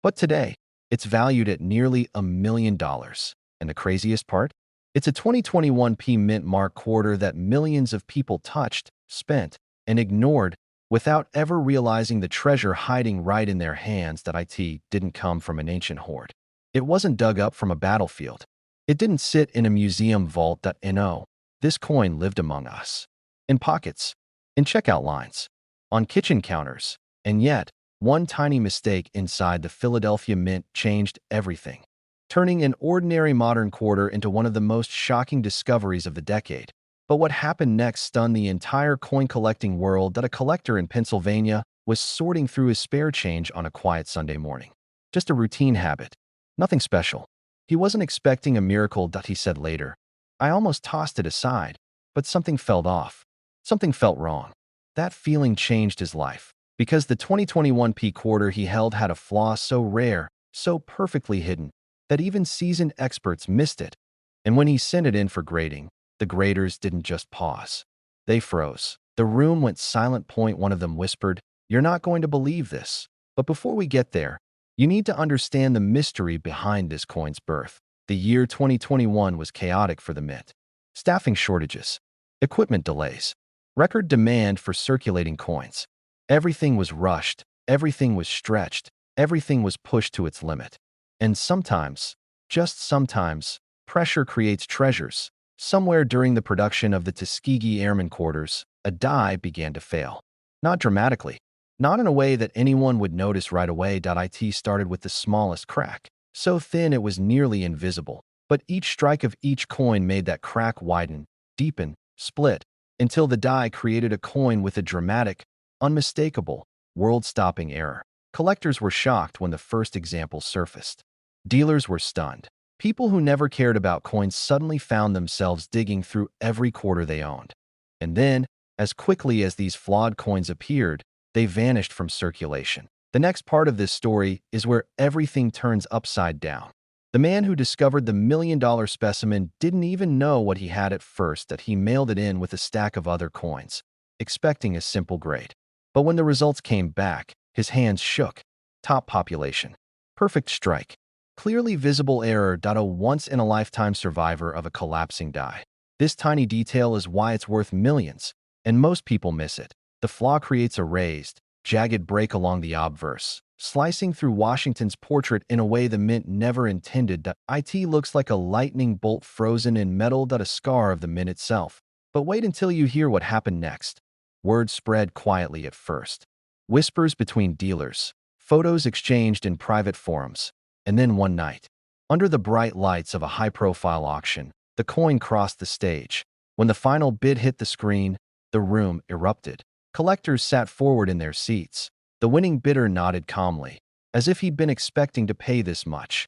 But today, it's valued at nearly $1 million. And the craziest part? It's a 2021 P Mint Mark quarter that millions of people touched, spent, and ignored without ever realizing the treasure hiding right in their hands. That it didn't come from an ancient hoard. It wasn't dug up from a battlefield. It didn't sit in a museum vault. No, this coin lived among us. In pockets, in checkout lines, on kitchen counters, and yet, one tiny mistake inside the Philadelphia Mint changed everything, turning an ordinary modern quarter into one of the most shocking discoveries of the decade. But what happened next stunned the entire coin-collecting world. That a collector in Pennsylvania was sorting through his spare change on a quiet Sunday morning. Just a routine habit. Nothing special. He wasn't expecting a miracle. He said later, "I almost tossed it aside, but something felt off. Something felt wrong." That feeling changed his life, because the 2021 P quarter he held had a flaw so rare, so perfectly hidden, that even seasoned experts missed it. And when he sent it in for grading, the graders didn't just pause. They froze. The room went silent. One of them whispered, "You're not going to believe this." But before we get there, you need to understand the mystery behind this coin's birth. The year 2021 was chaotic for the Mint. Staffing shortages, equipment delays, record demand for circulating coins. Everything was rushed, everything was stretched, everything was pushed to its limit. And sometimes, just sometimes, pressure creates treasures. Somewhere during the production of the Tuskegee Airmen quarters, a die began to fail. Not dramatically, not in a way that anyone would notice right away. It started with the smallest crack, so thin it was nearly invisible. But each strike of each coin made that crack widen, deepen, split, until the die created a coin with a dramatic, unmistakable, world-stopping error. Collectors were shocked when the first example surfaced. Dealers were stunned. People who never cared about coins suddenly found themselves digging through every quarter they owned. And then, as quickly as these flawed coins appeared, they vanished from circulation. The next part of this story is where everything turns upside down. The man who discovered the $1 million specimen didn't even know what he had at first. That he mailed it in with a stack of other coins, expecting a simple grade. But when the results came back, his hands shook. Top population. Perfect strike. Clearly visible error. A once-in-a-lifetime survivor of a collapsing die. This tiny detail is why it's worth millions, and most people miss it. The flaw creates a raised, jagged break along the obverse, slicing through Washington's portrait in a way the Mint never intended. It looks like a lightning bolt frozen in metal. A scar of the Mint itself. But wait until you hear what happened next. Word spread quietly at first. Whispers between dealers, photos exchanged in private forums. And then one night, under the bright lights of a high-profile auction, the coin crossed the stage. When the final bid hit the screen, the room erupted. Collectors sat forward in their seats. The winning bidder nodded calmly, as if he'd been expecting to pay this much.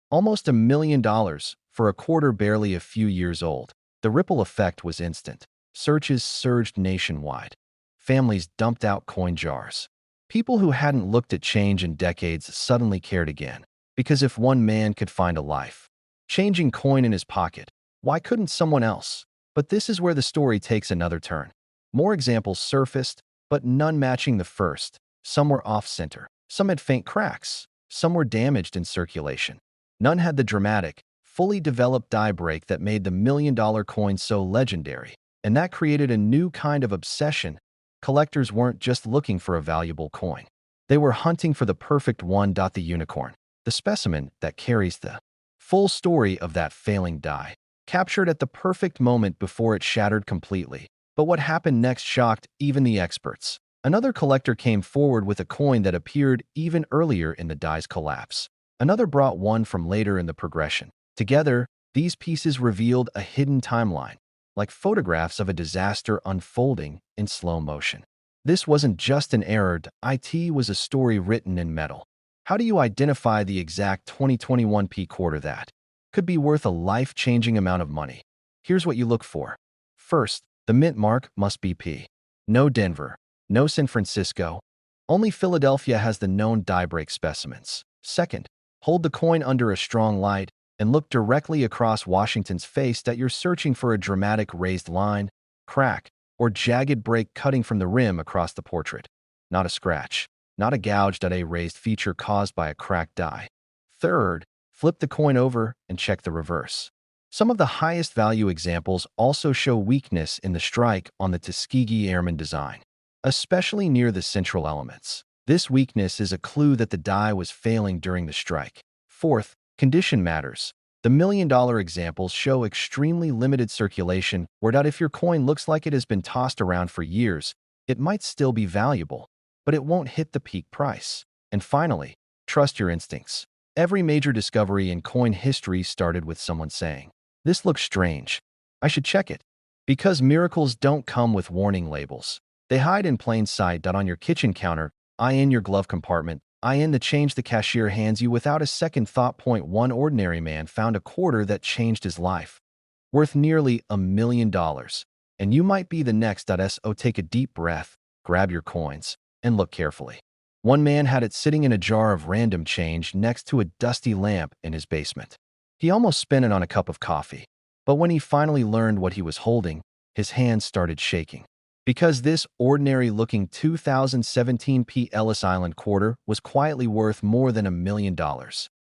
Almost $1 million for a quarter barely a few years old. The ripple effect was instant. Searches surged nationwide. Families dumped out coin jars. People who hadn't looked at change in decades suddenly cared again. Because if one man could find a life-changing coin in his pocket, why couldn't someone else? But this is where the story takes another turn. More examples surfaced, but none matching the first. Some were off-center. Some had faint cracks. Some were damaged in circulation. None had the dramatic, fully developed die break that made the $1 million coin so legendary. And that created a new kind of obsession. Collectors weren't just looking for a valuable coin. They were hunting for the perfect one. The unicorn. The specimen that carries the full story of that failing die, captured at the perfect moment before it shattered completely. But what happened next shocked even the experts. Another collector came forward with a coin that appeared even earlier in the die's collapse. Another brought one from later in the progression. Together, these pieces revealed a hidden timeline, like photographs of a disaster unfolding in slow motion. This wasn't just an error. It was a story written in metal. How do you identify the exact 2021 P quarter that could be worth a life-changing amount of money? Here's what you look for. First, the Mint mark must be P. No Denver, no San Francisco. Only Philadelphia has the known die break specimens. Second, hold the coin under a strong light and look directly across Washington's face. You're searching for a dramatic raised line, crack, or jagged break cutting from the rim across the portrait. Not a scratch. not a gouged at a raised feature caused by a cracked die. Third, flip the coin over and check the reverse. Some of the highest value examples also show weakness in the strike on the Tuskegee Airman design, especially near the central elements. This weakness is a clue that the die was failing during the strike. Fourth, condition matters. The million-dollar examples show extremely limited circulation, where if your coin looks like it has been tossed around for years, it might still be valuable, but it won't hit the peak price. And finally, trust your instincts. Every major discovery in coin history started with someone saying, "This looks strange. I should check it." Because miracles don't come with warning labels. They hide in plain sight. On your kitchen counter, in your glove compartment, in the change the cashier hands you without a second thought. One ordinary man found a quarter that changed his life, worth nearly $1 million. And you might be the next. So take a deep breath, grab your coins, and look carefully. One man had it sitting in a jar of random change next to a dusty lamp in his basement. He almost spent it on a cup of coffee. But when he finally learned what he was holding, his hands started shaking. Because this ordinary-looking 2017 Ellis Island quarter was quietly worth more than $1 million.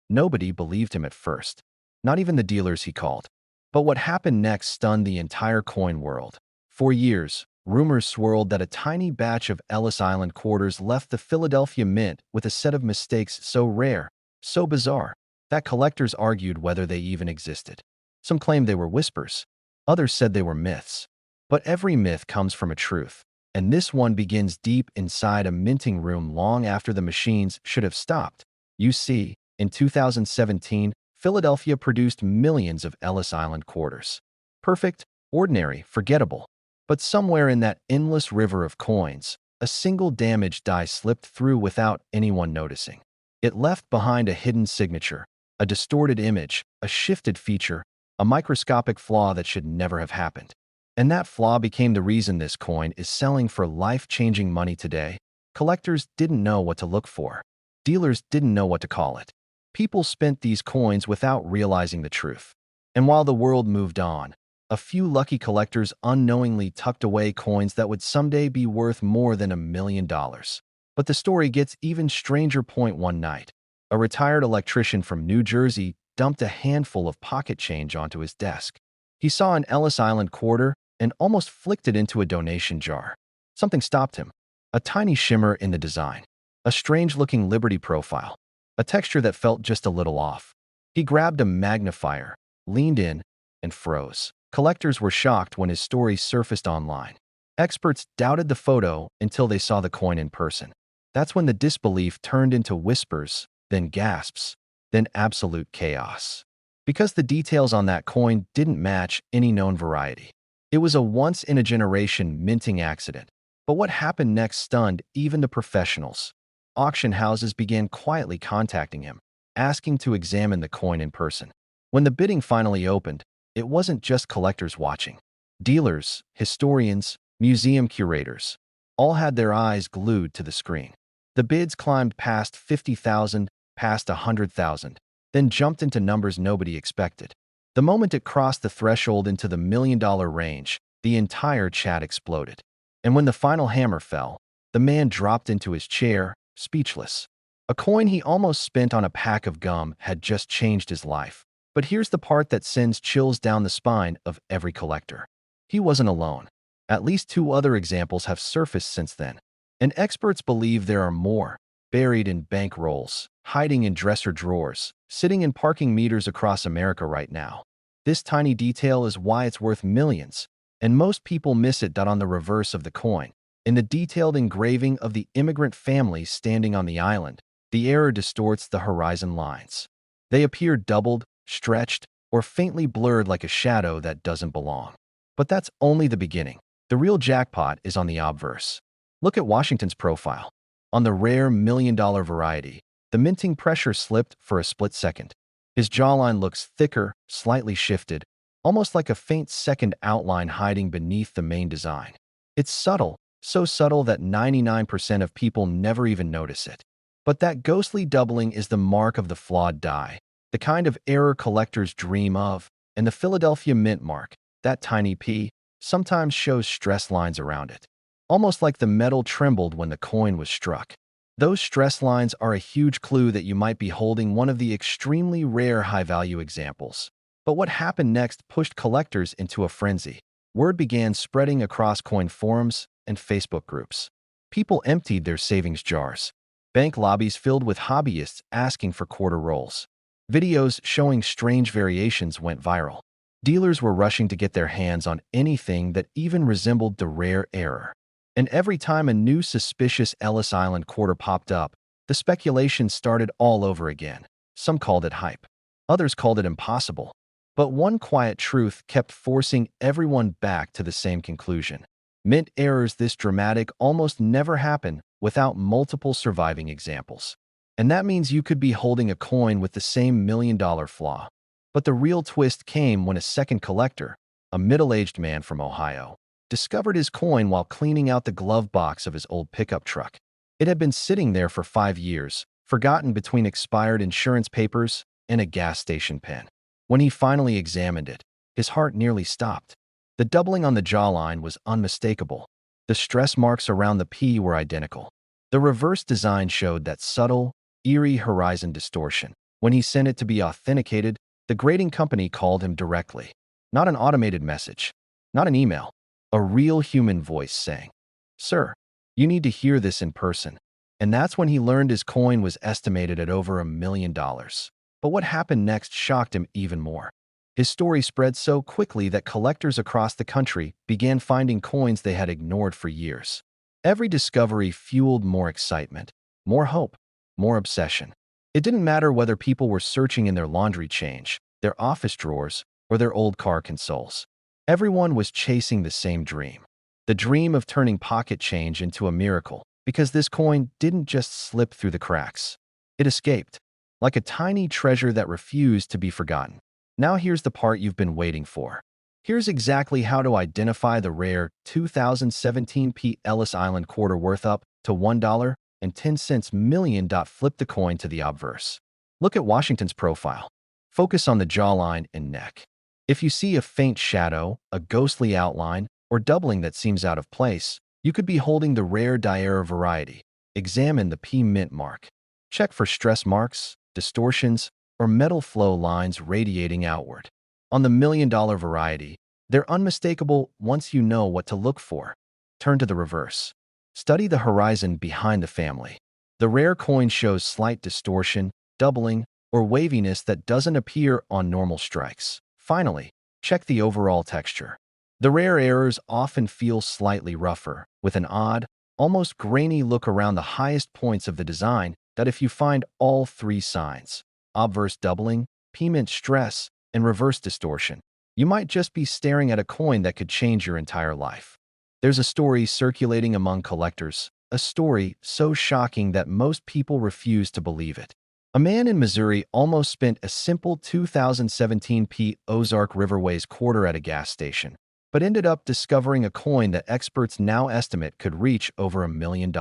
Nobody believed him at first, not even the dealers he called. But what happened next stunned the entire coin world. For years, rumors swirled that a tiny batch of Ellis Island quarters left the Philadelphia Mint with a set of mistakes so rare, so bizarre, that collectors argued whether they even existed. Some claimed they were whispers. Others said they were myths. But every myth comes from a truth, and this one begins deep inside a minting room long after the machines should have stopped. You see, in 2017, Philadelphia produced millions of Ellis Island quarters. Perfect, ordinary, forgettable. But somewhere in that endless river of coins, a single damaged die slipped through without anyone noticing. It left behind a hidden signature, a distorted image, a shifted feature, a microscopic flaw that should never have happened. And that flaw became the reason this coin is selling for life-changing money today. Collectors didn't know what to look for. Dealers didn't know what to call it. People spent these coins without realizing the truth. And while the world moved on, a few lucky collectors unknowingly tucked away coins that would someday be worth more than $1 million. But the story gets even stranger. One night, a retired electrician from New Jersey dumped a handful of pocket change onto his desk. He saw an Ellis Island quarter and almost flicked it into a donation jar. Something stopped him. A tiny shimmer in the design. A strange-looking Liberty profile. A texture that felt just a little off. He grabbed a magnifier, leaned in, and froze. Collectors were shocked when his story surfaced online. Experts doubted the photo until they saw the coin in person. That's when the disbelief turned into whispers, then gasps, then absolute chaos. Because the details on that coin didn't match any known variety. It was a once-in-a-generation minting accident. But what happened next stunned even the professionals. Auction houses began quietly contacting him, asking to examine the coin in person. When the bidding finally opened, it wasn't just collectors watching. Dealers, historians, museum curators, all had their eyes glued to the screen. The bids climbed past 50,000, past 100,000, then jumped into numbers nobody expected. The moment it crossed the threshold into the million-dollar range, the entire chat exploded. And when the final hammer fell, the man dropped into his chair, speechless. A coin he almost spent on a pack of gum had just changed his life. But here's the part that sends chills down the spine of every collector. He wasn't alone. At least 2 other examples have surfaced since then. And experts believe there are more, buried in bank rolls, hiding in dresser drawers, sitting in parking meters across America right now. This tiny detail is why it's worth millions, and most people miss it. On the reverse of the coin, in the detailed engraving of the immigrant family standing on the island, the error distorts the horizon lines. They appear doubled, stretched, or faintly blurred like a shadow that doesn't belong. But that's only the beginning. The real jackpot is on the obverse. Look at Washington's profile. On the rare million-dollar variety, the minting pressure slipped for a split second. His jawline looks thicker, slightly shifted, almost like a faint second outline hiding beneath the main design. It's subtle, so subtle that 99% of people never even notice it. But that ghostly doubling is the mark of the flawed die, the kind of error collectors dream of, and the Philadelphia Mint mark, that tiny P, sometimes shows stress lines around it. Almost like the metal trembled when the coin was struck. Those stress lines are a huge clue that you might be holding one of the extremely rare high-value examples. But what happened next pushed collectors into a frenzy. Word began spreading across coin forums and Facebook groups. People emptied their savings jars. Bank lobbies filled with hobbyists asking for quarter rolls. Videos showing strange variations went viral. Dealers were rushing to get their hands on anything that even resembled the rare error. And every time a new suspicious Ellis Island quarter popped up, the speculation started all over again. Some called it hype. Others called it impossible. But one quiet truth kept forcing everyone back to the same conclusion. Mint errors this dramatic almost never happen without multiple surviving examples. And that means you could be holding a coin with the same million-dollar flaw. But the real twist came when a second collector, a middle-aged man from Ohio, discovered his coin while cleaning out the glove box of his old pickup truck. It had been sitting there for 5 years, forgotten between expired insurance papers and a gas station pen. When he finally examined it, his heart nearly stopped. The doubling on the jawline was unmistakable. The stress marks around the P were identical. The reverse design showed that subtle, eerie horizon distortion. When he sent it to be authenticated, the grading company called him directly. Not an automated message, not an email. A real human voice saying, "Sir, you need to hear this in person." And that's when he learned his coin was estimated at over $1 million. But what happened next shocked him even more. His story spread so quickly that collectors across the country began finding coins they had ignored for years. Every discovery fueled more excitement, more hope, more obsession. It didn't matter whether people were searching in their laundry change, their office drawers, or their old car consoles. Everyone was chasing the same dream. The dream of turning pocket change into a miracle, because this coin didn't just slip through the cracks. It escaped, like a tiny treasure that refused to be forgotten. Now here's the part you've been waiting for. Here's exactly how to identify the rare 2017 P. Ellis Island quarter worth up to $1.10 million. Flip the coin to the obverse. Look at Washington's profile. Focus on the jawline and neck. If you see a faint shadow, a ghostly outline, or doubling that seems out of place, you could be holding the rare Diera variety. Examine the P mint mark. Check for stress marks, distortions, or metal flow lines radiating outward. On the $1 million variety, they're unmistakable once you know what to look for. Turn to the reverse. Study the horizon behind the family. The rare coin shows slight distortion, doubling, or waviness that doesn't appear on normal strikes. Finally, check the overall texture. The rare errors often feel slightly rougher, with an odd, almost grainy look around the highest points of the design that if you find all three signs, obverse doubling, P-mint stress, and reverse distortion, you might just be staring at a coin that could change your entire life. There's a story circulating among collectors, a story so shocking that most people refuse to believe it. A man in Missouri almost spent a simple 2017 P. Ozark Riverways quarter at a gas station, but ended up discovering a coin that experts now estimate could reach over $1 million.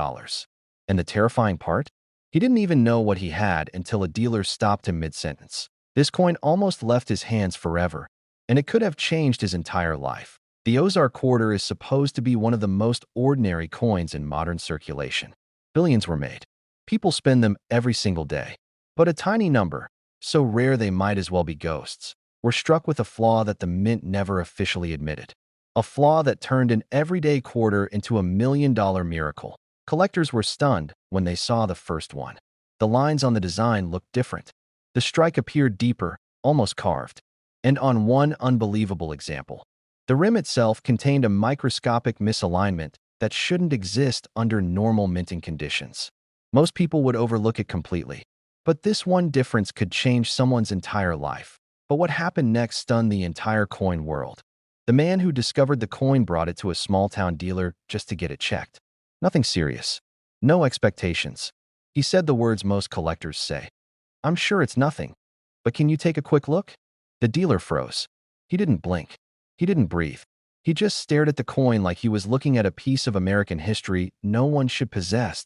And the terrifying part? He didn't even know what he had until a dealer stopped him mid-sentence. This coin almost left his hands forever, and it could have changed his entire life. The Ozark quarter is supposed to be one of the most ordinary coins in modern circulation. Billions were made. People spend them every single day. But a tiny number, so rare they might as well be ghosts, were struck with a flaw that the mint never officially admitted. A flaw that turned an everyday quarter into $1 million miracle. Collectors were stunned when they saw the first one. The lines on the design looked different. The strike appeared deeper, almost carved. And on one unbelievable example, the rim itself contained a microscopic misalignment that shouldn't exist under normal minting conditions. Most people would overlook it completely. But this one difference could change someone's entire life. But what happened next stunned the entire coin world. The man who discovered the coin brought it to a small-town dealer just to get it checked. Nothing serious. No expectations. He said the words most collectors say. "I'm sure it's nothing. But can you take a quick look?" The dealer froze. He didn't blink. He didn't breathe. He just stared at the coin like he was looking at a piece of American history no one should possess.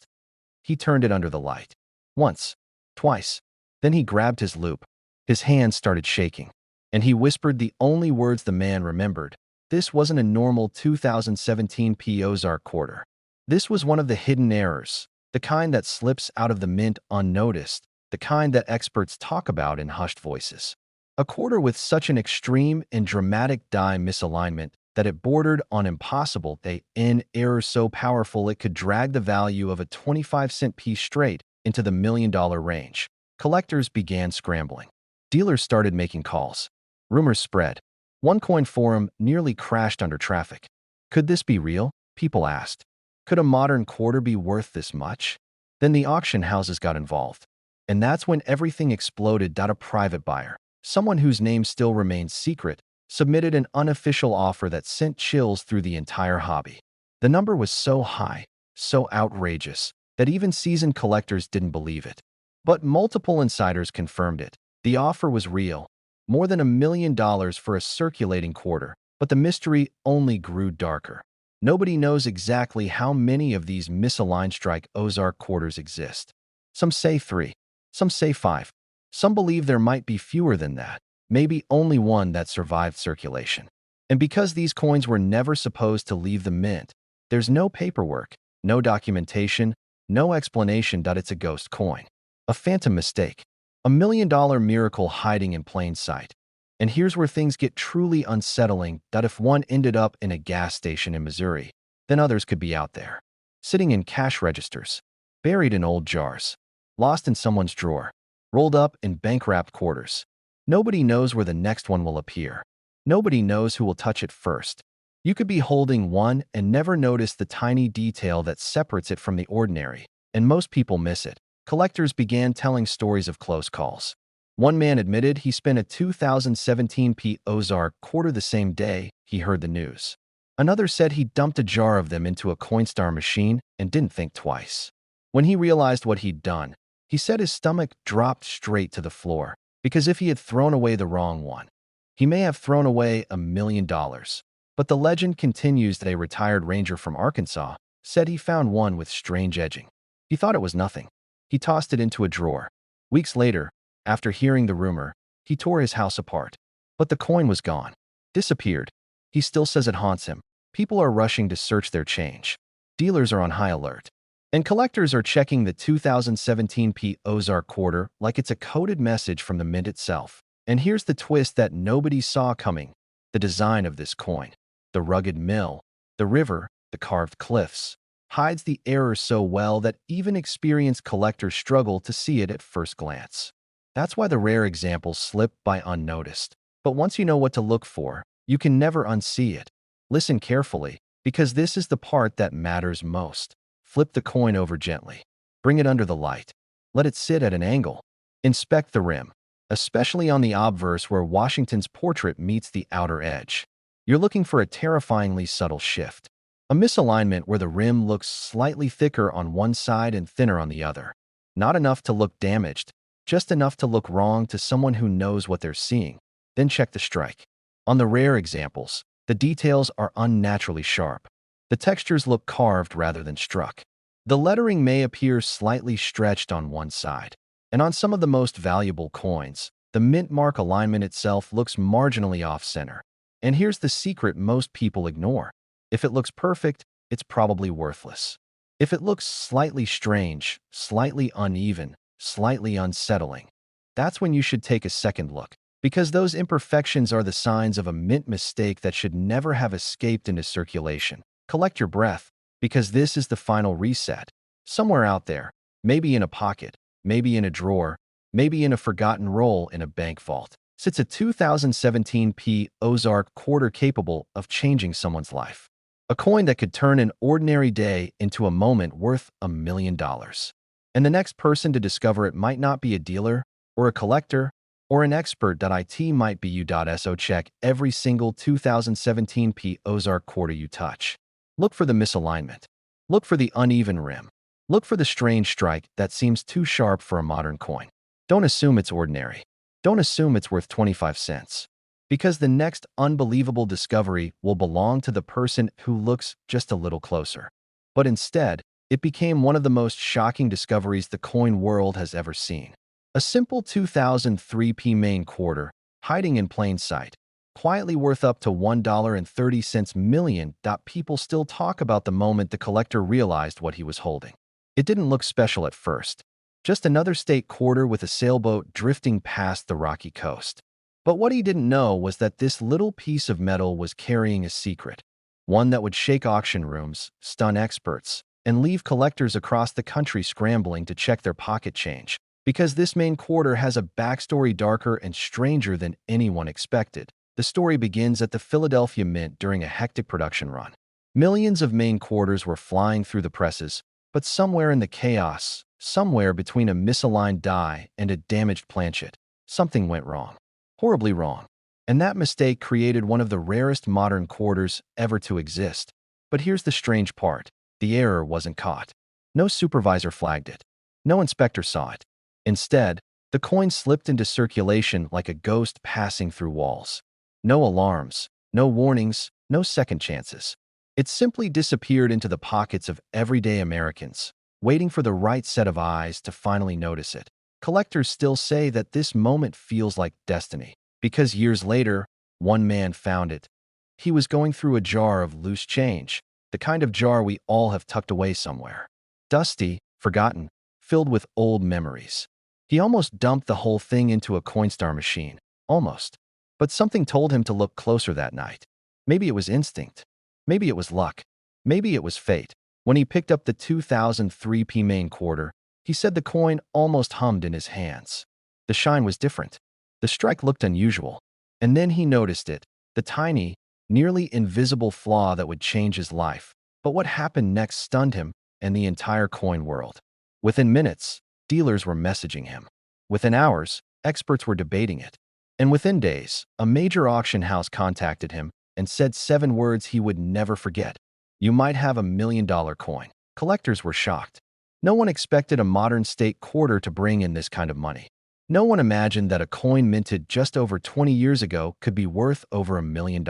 He turned it under the light. Once. Twice. Then he grabbed his loupe. His hands started shaking. And he whispered the only words the man remembered. This wasn't a normal 2017 P. Ozark quarter. This was one of the hidden errors. the kind that slips out of the mint unnoticed, the kind that experts talk about in hushed voices. A quarter with such an extreme and dramatic die misalignment that it bordered on impossible, an error so powerful it could drag the value of a 25-cent piece straight into the million-dollar range. Collectors began scrambling. Dealers started making calls. Rumors spread. One coin forum nearly crashed under traffic. Could this be real? People asked. Could a modern quarter be worth this much? Then the auction houses got involved. And that's when everything exploded. A private buyer, someone whose name still remains secret, submitted an unofficial offer that sent chills through the entire hobby. The number was so high, so outrageous, that even seasoned collectors didn't believe it. But multiple insiders confirmed it. The offer was real, more than $1 million for a circulating quarter, but the mystery only grew darker. Nobody knows exactly how many of these misaligned strike Ozark quarters exist. Some say 3, some say 5. Some believe there might be fewer than that, maybe only one that survived circulation. And because these coins were never supposed to leave the mint, there's no paperwork, no documentation, no explanation that it's a ghost coin. A phantom mistake. A $1 million miracle hiding in plain sight. And here's where things get truly unsettling, that if one ended up in a gas station in Missouri, then others could be out there, sitting in cash registers, buried in old jars, lost in someone's drawer, rolled up in bank-wrapped quarters. Nobody knows where the next one will appear. Nobody knows who will touch it first. You could be holding one and never notice the tiny detail that separates it from the ordinary, and most people miss it. Collectors began telling stories of close calls. One man admitted he spent a 2017 Ozark quarter the same day he heard the news. Another said he dumped a jar of them into a Coinstar machine and didn't think twice. When he realized what he'd done, he said his stomach dropped straight to the floor, because if he had thrown away the wrong one, he may have thrown away $1 million. But the legend continues that a retired ranger from Arkansas said he found one with strange edging. He thought it was nothing. He tossed it into a drawer. Weeks later, after hearing the rumor, he tore his house apart. But the coin was gone. Disappeared. He still says it haunts him. People are rushing to search their change. Dealers are on high alert. And collectors are checking the 2017 Ozark quarter like it's a coded message from the mint itself. And here's the twist that nobody saw coming. The design of this coin. The rugged mill, the river, the carved cliffs, hides the error so well that even experienced collectors struggle to see it at first glance. That's why the rare examples slip by unnoticed. But once you know what to look for, you can never unsee it. Listen carefully, because this is the part that matters most. Flip the coin over gently. Bring it under the light. Let it sit at an angle. Inspect the rim, especially on the obverse where Washington's portrait meets the outer edge. You're looking for a terrifyingly subtle shift. A misalignment where the rim looks slightly thicker on one side and thinner on the other. Not enough to look damaged, just enough to look wrong to someone who knows what they're seeing. Then check the strike. On the rare examples, the details are unnaturally sharp. The textures look carved rather than struck. The lettering may appear slightly stretched on one side. And on some of the most valuable coins, the mint mark alignment itself looks marginally off-center. And here's the secret most people ignore. If it looks perfect, it's probably worthless. If it looks slightly strange, slightly uneven, slightly unsettling, that's when you should take a second look, because those imperfections are the signs of a mint mistake that should never have escaped into circulation. Collect your breath, because this is the final reset. Somewhere out there, maybe in a pocket, maybe in a drawer, maybe in a forgotten roll in a bank vault, sits a 2017 Ozark quarter capable of changing someone's life. A coin that could turn an ordinary day into a moment worth $1 million. And the next person to discover it might not be a dealer, or a collector, or an expert. It might be you. So check every single 2017 Ozark quarter you touch. Look for the misalignment. Look for the uneven rim. Look for the strange strike that seems too sharp for a modern coin. Don't assume it's ordinary. Don't assume it's worth 25 cents. Because the next unbelievable discovery will belong to the person who looks just a little closer. But instead, it became one of the most shocking discoveries the coin world has ever seen. A simple 2003 Main quarter, hiding in plain sight, quietly worth up to $1.30 million. People still talk about the moment the collector realized what he was holding. It didn't look special at first. Just another state quarter with a sailboat drifting past the rocky coast. But what he didn't know was that this little piece of metal was carrying a secret, one that would shake auction rooms, stun experts, and leave collectors across the country scrambling to check their pocket change. Because this main quarter has a backstory darker and stranger than anyone expected. The story begins at the Philadelphia Mint during a hectic production run. Millions of main quarters were flying through the presses, but somewhere in the chaos, somewhere between a misaligned die and a damaged planchet, something went wrong. Horribly wrong. And that mistake created one of the rarest modern quarters ever to exist. But here's the strange part. The error wasn't caught. No supervisor flagged it. No inspector saw it. Instead, the coin slipped into circulation like a ghost passing through walls. No alarms, no warnings, no second chances. It simply disappeared into the pockets of everyday Americans, waiting for the right set of eyes to finally notice it. Collectors still say that this moment feels like destiny, because years later, one man found it. He was going through a jar of loose change, the kind of jar we all have tucked away somewhere. Dusty, forgotten, filled with old memories. He almost dumped the whole thing into a Coinstar machine. Almost. But something told him to look closer that night. Maybe it was instinct. Maybe it was luck. Maybe it was fate. When he picked up the 2003 P main quarter, he said the coin almost hummed in his hands. The shine was different. The strike looked unusual. And then he noticed it, the tiny, nearly invisible flaw that would change his life. But what happened next stunned him and the entire coin world. Within minutes, dealers were messaging him. Within hours, experts were debating it. And within days, a major auction house contacted him and said 7 words he would never forget. You might have $1 million coin. Collectors were shocked. No one expected a modern state quarter to bring in this kind of money. No one imagined that a coin minted just over 20 years ago could be worth over $1 million.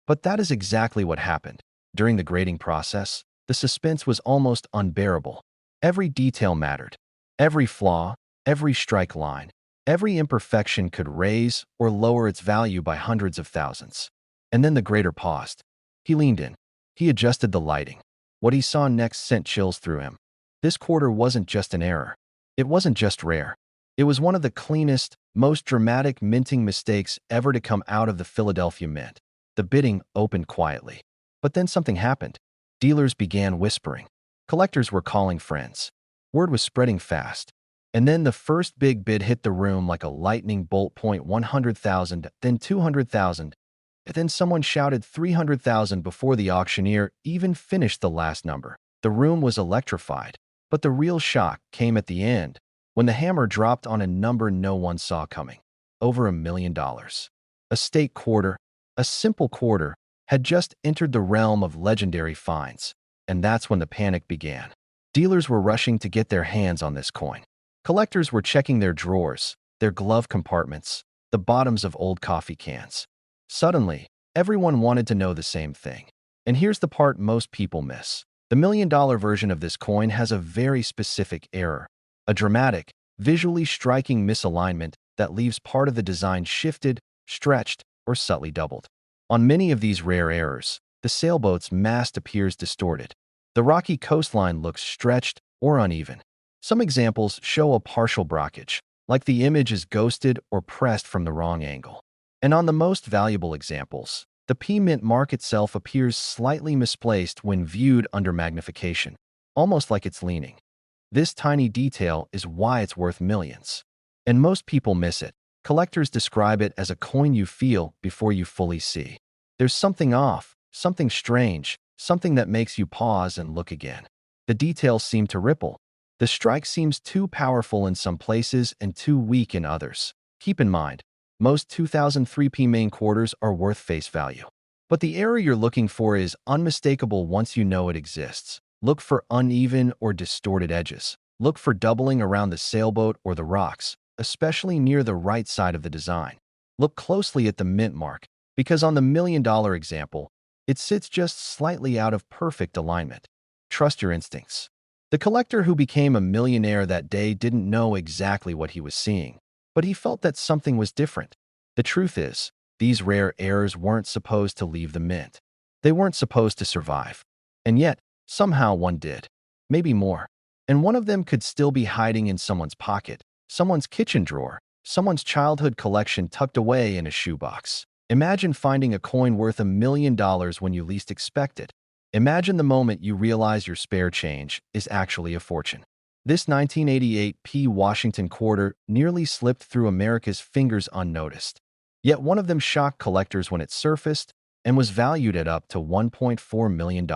But that is exactly what happened. During the grading process, the suspense was almost unbearable. Every detail mattered. Every flaw, every strike line, every imperfection could raise or lower its value by hundreds of thousands. And then the grader paused. He leaned in. He adjusted the lighting. What he saw next sent chills through him. This quarter wasn't just an error. It wasn't just rare. It was one of the cleanest, most dramatic minting mistakes ever to come out of the Philadelphia Mint. The bidding opened quietly. But then something happened. Dealers began whispering. Collectors were calling friends. Word was spreading fast. And then the first big bid hit the room like a lightning bolt. 100,000, then 200,000. Then someone shouted 300,000 before the auctioneer even finished the last number. The room was electrified. But the real shock came at the end, when the hammer dropped on a number no one saw coming. Over $1 million. A state quarter, a simple quarter, had just entered the realm of legendary finds. And that's when the panic began. Dealers were rushing to get their hands on this coin. Collectors were checking their drawers, their glove compartments, the bottoms of old coffee cans. Suddenly, everyone wanted to know the same thing. And here's the part most people miss. The $1 million version of this coin has a very specific error. A dramatic, visually striking misalignment that leaves part of the design shifted, stretched, or subtly doubled. On many of these rare errors, the sailboat's mast appears distorted. The rocky coastline looks stretched or uneven. Some examples show a partial blockage, like the image is ghosted or pressed from the wrong angle. And on the most valuable examples, the P-mint mark itself appears slightly misplaced when viewed under magnification, almost like it's leaning. This tiny detail is why it's worth millions. And most people miss it. Collectors describe it as a coin you feel before you fully see. There's something off, something strange, something that makes you pause and look again. The details seem to ripple. The strike seems too powerful in some places and too weak in others. Keep in mind, most 2003 P main quarters are worth face value. But the error you're looking for is unmistakable once you know it exists. Look for uneven or distorted edges. Look for doubling around the sailboat or the rocks, especially near the right side of the design. Look closely at the mint mark, because on the $1 million example, it sits just slightly out of perfect alignment. Trust your instincts. The collector who became a millionaire that day didn't know exactly what he was seeing, but he felt that something was different. The truth is, these rare errors weren't supposed to leave the mint. They weren't supposed to survive. And yet, somehow one did. Maybe more. And one of them could still be hiding in someone's pocket, someone's kitchen drawer, someone's childhood collection tucked away in a shoebox. Imagine finding a coin worth $1 million when you least expect it. Imagine the moment you realize your spare change is actually a fortune. This 1988 Washington quarter nearly slipped through America's fingers unnoticed. Yet one of them shocked collectors when it surfaced and was valued at up to $1.4 million.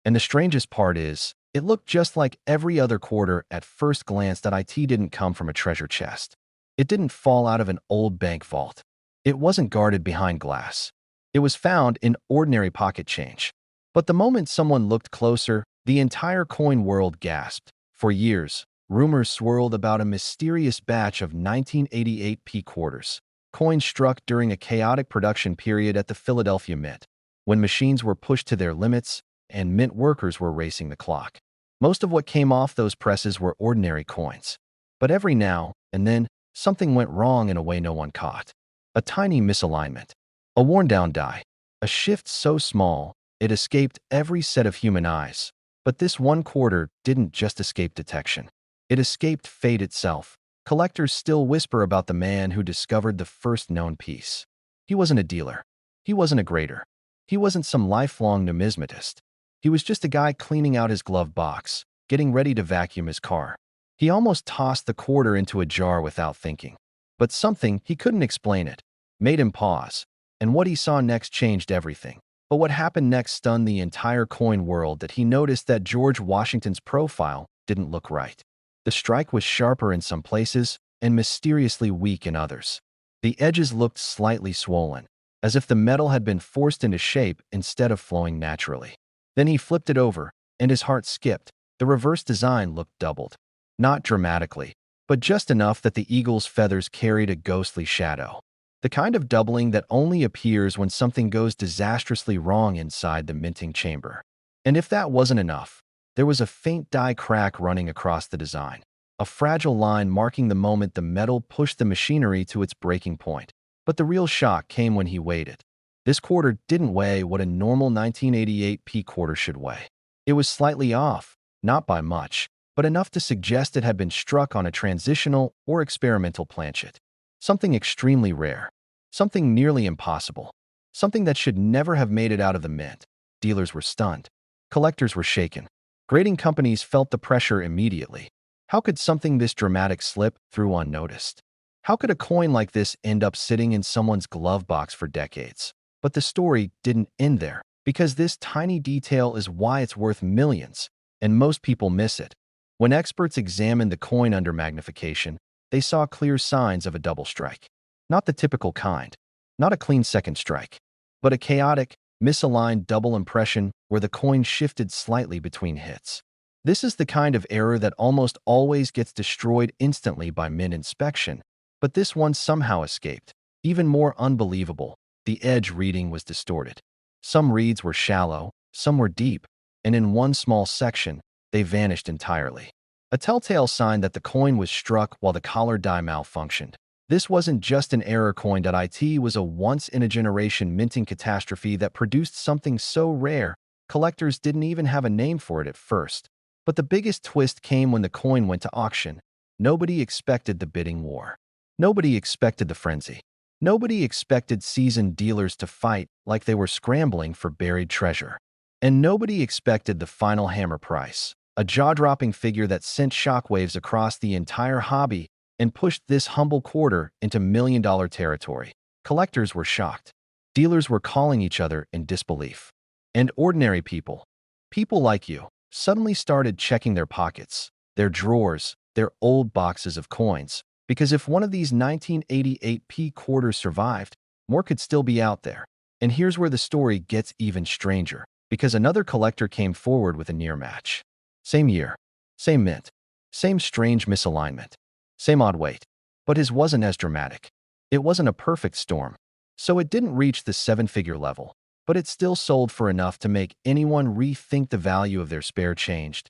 And the strangest part is, it looked just like every other quarter at first glance. That it didn't come from a treasure chest. It didn't fall out of an old bank vault. It wasn't guarded behind glass. It was found in ordinary pocket change. But the moment someone looked closer, the entire coin world gasped. For years, rumors swirled about a mysterious batch of 1988 quarters, coins struck during a chaotic production period at the Philadelphia Mint, when machines were pushed to their limits and mint workers were racing the clock. Most of what came off those presses were ordinary coins. But every now and then, something went wrong in a way no one caught. A tiny misalignment, a worn-down die, a shift so small it escaped every set of human eyes. But this one quarter didn't just escape detection. It escaped fate itself. Collectors still whisper about the man who discovered the first known piece. He wasn't a dealer. He wasn't a grader. He wasn't some lifelong numismatist. He was just a guy cleaning out his glove box, getting ready to vacuum his car. He almost tossed the quarter into a jar without thinking. But something, he couldn't explain it, made him pause. And what he saw next changed everything. But what happened next stunned the entire coin world. That he noticed that George Washington's profile didn't look right. The strike was sharper in some places and mysteriously weak in others. The edges looked slightly swollen, as if the metal had been forced into shape instead of flowing naturally. Then he flipped it over, and his heart skipped. The reverse design looked doubled. Not dramatically, but just enough that the eagle's feathers carried a ghostly shadow. The kind of doubling that only appears when something goes disastrously wrong inside the minting chamber. And if that wasn't enough, there was a faint die crack running across the design, a fragile line marking the moment the metal pushed the machinery to its breaking point. But the real shock came when he weighed it. This quarter didn't weigh what a normal 1988 quarter should weigh. It was slightly off, not by much, but enough to suggest it had been struck on a transitional or experimental planchet. Something extremely rare. Something nearly impossible. Something that should never have made it out of the mint. Dealers were stunned. Collectors were shaken. Grading companies felt the pressure immediately. How could something this dramatic slip through unnoticed? How could a coin like this end up sitting in someone's glove box for decades? But the story didn't end there, because this tiny detail is why it's worth millions, and most people miss it. When experts examined the coin under magnification, they saw clear signs of a double strike. Not the typical kind, not a clean second strike, but a chaotic, misaligned double impression where the coin shifted slightly between hits. This is the kind of error that almost always gets destroyed instantly by mint inspection, but this one somehow escaped. Even more unbelievable, the edge reading was distorted. Some reads were shallow, some were deep, and in one small section, they vanished entirely. A telltale sign that the coin was struck while the collar die malfunctioned. This wasn't just an error coin. It was a once-in-a-generation minting catastrophe that produced something so rare, collectors didn't even have a name for it at first. But the biggest twist came when the coin went to auction. Nobody expected the bidding war. Nobody expected the frenzy. Nobody expected seasoned dealers to fight like they were scrambling for buried treasure. And nobody expected the final hammer price, a jaw-dropping figure that sent shockwaves across the entire hobby and pushed this humble quarter into million-dollar territory. Collectors were shocked. Dealers were calling each other in disbelief. And ordinary people, people like you, suddenly started checking their pockets, their drawers, their old boxes of coins, because if one of these 1988 quarters survived, more could still be out there. And here's where the story gets even stranger, because another collector came forward with a near match. Same year, same mint, same strange misalignment. Same odd weight, but his wasn't as dramatic. It wasn't a perfect storm, so it didn't reach the seven-figure level, but it still sold for enough to make anyone rethink the value of their spare change.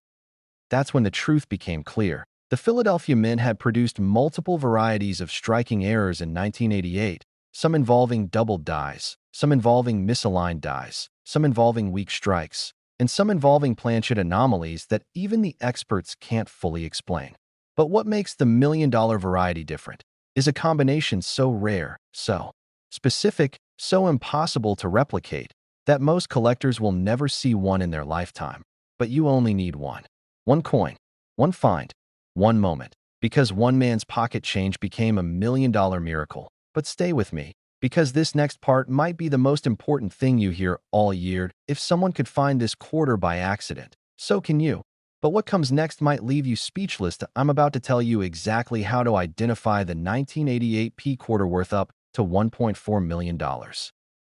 That's when the truth became clear. The Philadelphia Mint had produced multiple varieties of striking errors in 1988, some involving doubled dies, some involving misaligned dies, some involving weak strikes. and some involving planchet anomalies that even the experts can't fully explain. But what makes the million-dollar variety different is a combination so rare, so specific, so impossible to replicate, that most collectors will never see one in their lifetime. But you only need one. One coin, one find, one moment. Because one man's pocket change became a million-dollar miracle. But stay with me, because this next part might be the most important thing you hear all year. If someone could find this quarter by accident, so can you. But what comes next might leave you speechless. I'm about to tell you exactly how to identify the 1988 P quarter worth up to $1.4 million.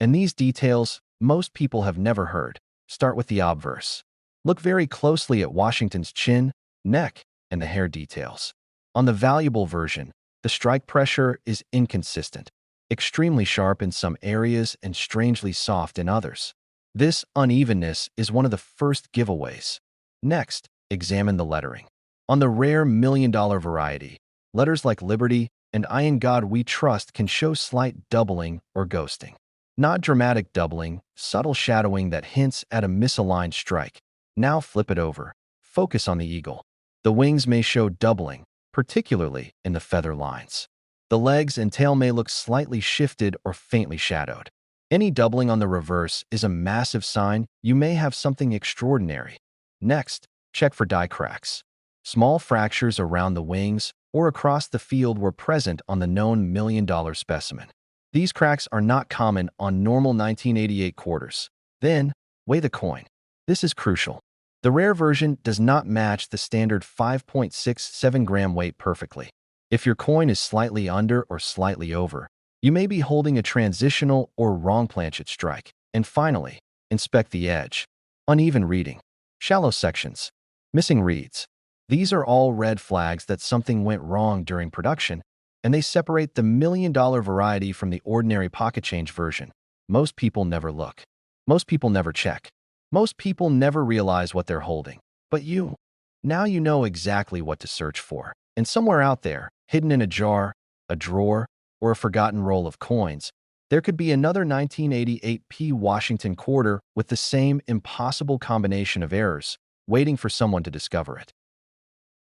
And these details, most people have never heard. Start with the obverse. Look very closely at Washington's chin, neck, and the hair details. On the valuable version, the strike pressure is inconsistent, extremely sharp in some areas and strangely soft in others. This unevenness is one of the first giveaways. Next, examine the lettering. On the rare million-dollar variety, letters like Liberty and I in God We Trust can show slight doubling or ghosting. Not dramatic doubling, subtle shadowing that hints at a misaligned strike. Now flip it over. Focus on the eagle. The wings may show doubling, particularly in the feather lines. The legs and tail may look slightly shifted or faintly shadowed. Any doubling on the reverse is a massive sign you may have something extraordinary. Next, check for die cracks. Small fractures around the wings or across the field were present on the known million-dollar specimen. These cracks are not common on normal 1988 quarters. Then, weigh the coin. This is crucial. The rare version does not match the standard 5.67-gram weight perfectly. If your coin is slightly under or slightly over, you may be holding a transitional or wrong planchet strike. And finally, inspect the edge. Uneven reading. Shallow sections. Missing reads. These are all red flags that something went wrong during production, and they separate the million-dollar variety from the ordinary pocket change version. Most people never look. Most people never check. Most people never realize what they're holding. But you. Now you know exactly what to search for. And somewhere out there, hidden in a jar, a drawer, or a forgotten roll of coins, there could be another 1988 P Washington quarter with the same impossible combination of errors, waiting for someone to discover it.